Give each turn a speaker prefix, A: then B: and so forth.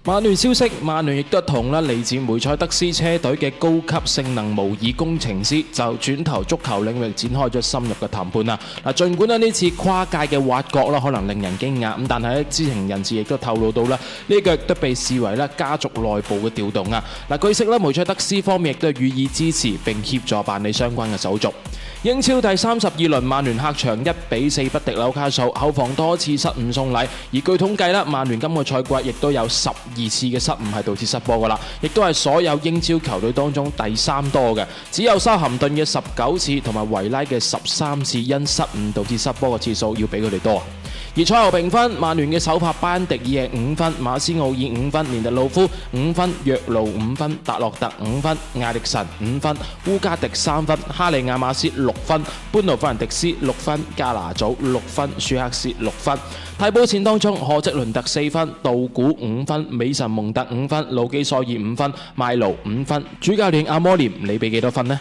A: 曼聯消息，曼聯亦都同嚟自梅賽德斯車隊嘅高級性能模擬工程師就轉投足球領域展開咗深入嘅談判啦。儘管呢次跨界嘅挖角可能令人驚訝，但係知情人士亦都透露到呢個亦都被視為家族內部嘅調動啊。據悉梅賽德斯方面亦都予以支持並協助辦理相關嘅手續。英超第32輪，曼聯客場1-4不敵紐卡素，後防多次失誤送禮。而據統計曼聯今個賽季亦都有12次嘅失誤係導致失波噶啦，亦都係所有英超球隊當中第3多嘅，只有修咸頓嘅19次同埋維拉嘅13次因失誤導致失波嘅次數要比佢哋多。而賽後評分，曼聯嘅首發班迪爾5分，馬斯奧爾5分，連特魯夫5分，約路5分，達洛特5分，艾力神5分，烏加迪3分，哈利亞馬斯6分，班奴法蘭迪斯6分，加拿祖6分，舒克斯6分。替補線當中，荷積倫特4分，道古5分，美神蒙特5分，魯基索爾5分，麥盧5分。主教練阿摩廉，你俾幾多分呢？